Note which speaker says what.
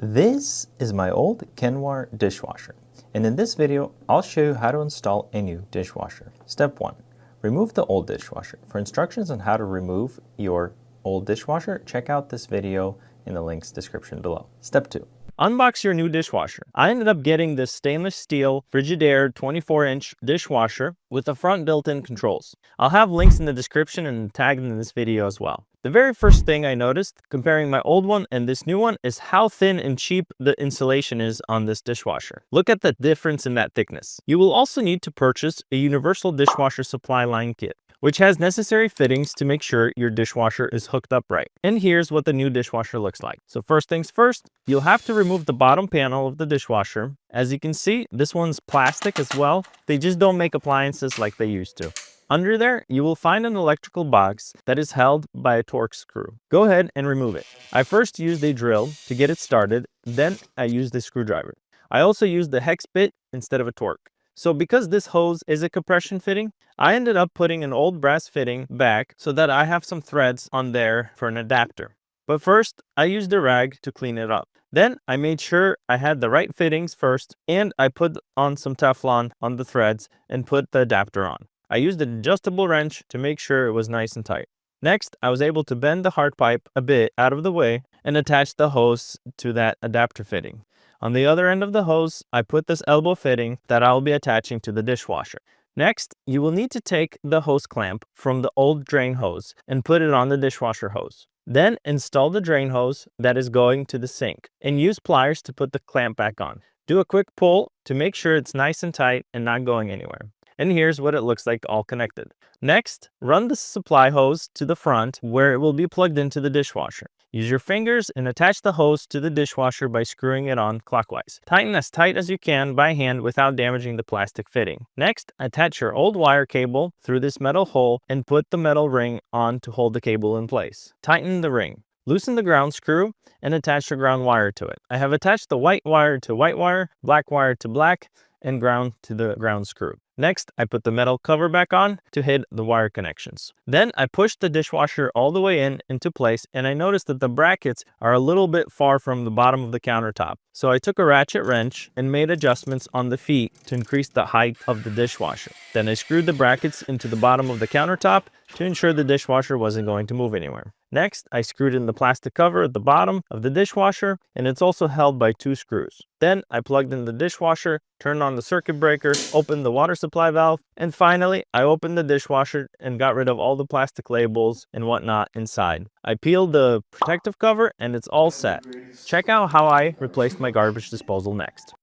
Speaker 1: This is my old Kenmore dishwasher, and in this video I'll show you how to install a new dishwasher. Step 1. Remove the old dishwasher. For instructions on how to remove your old dishwasher, check out this video in the links description below. Step 2. Unbox your new dishwasher. I ended up getting this stainless steel Frigidaire 24-inch dishwasher with the front built-in controls. I'll have links in the description and tagged in this video as well. The very first thing I noticed comparing my old one and this new one is how thin and cheap the insulation is on this dishwasher. Look at the difference in that thickness. You will also need to purchase a universal dishwasher supply line kit, which has necessary fittings to make sure your dishwasher is hooked up right. And here's what the new dishwasher looks like. So first things first, you'll have to remove the bottom panel of the dishwasher. As you can see, this one's plastic as well. They just don't make appliances like they used to. Under there, you will find an electrical box that is held by a Torx screw. Go ahead and remove it. I first used a drill to get it started, then I used a screwdriver. I also used the hex bit instead of a Torque. So because this hose is a compression fitting, I ended up putting an old brass fitting back so that I have some threads on there for an adapter. But first, I used a rag to clean it up. Then I made sure I had the right fittings first, and I put on some Teflon on the threads and put the adapter on. I used an adjustable wrench to make sure it was nice and tight. Next, I was able to bend the hard pipe a bit out of the way and attach the hose to that adapter fitting. On the other end of the hose, I put this elbow fitting that I'll be attaching to the dishwasher. Next, you will need to take the hose clamp from the old drain hose and put it on the dishwasher hose. Then install the drain hose that is going to the sink and use pliers to put the clamp back on. Do a quick pull to make sure it's nice and tight and not going anywhere. And here's what it looks like all connected. Next, run the supply hose to the front where it will be plugged into the dishwasher. Use your fingers and attach the hose to the dishwasher by screwing it on clockwise. Tighten as tight as you can by hand without damaging the plastic fitting. Next, attach your old wire cable through this metal hole and put the metal ring on to hold the cable in place. Tighten the ring. Loosen the ground screw and attach your ground wire to it. I have attached the white wire to white wire, black wire to black, and ground to the ground screw. Next, I put the metal cover back on to hide the wire connections. Then I pushed the dishwasher all the way into place, and I noticed that the brackets are a little bit far from the bottom of the countertop. So I took a ratchet wrench and made adjustments on the feet to increase the height of the dishwasher. Then I screwed the brackets into the bottom of the countertop to ensure the dishwasher wasn't going to move anywhere. Next, I screwed in the plastic cover at the bottom of the dishwasher, and it's also held by 2 screws. Then I plugged in the dishwasher, turned on the circuit breaker, opened the water supply valve, and finally I opened the dishwasher and got rid of all the plastic labels and whatnot inside. I peeled the protective cover and it's all set. Check out how I replaced my garbage disposal next.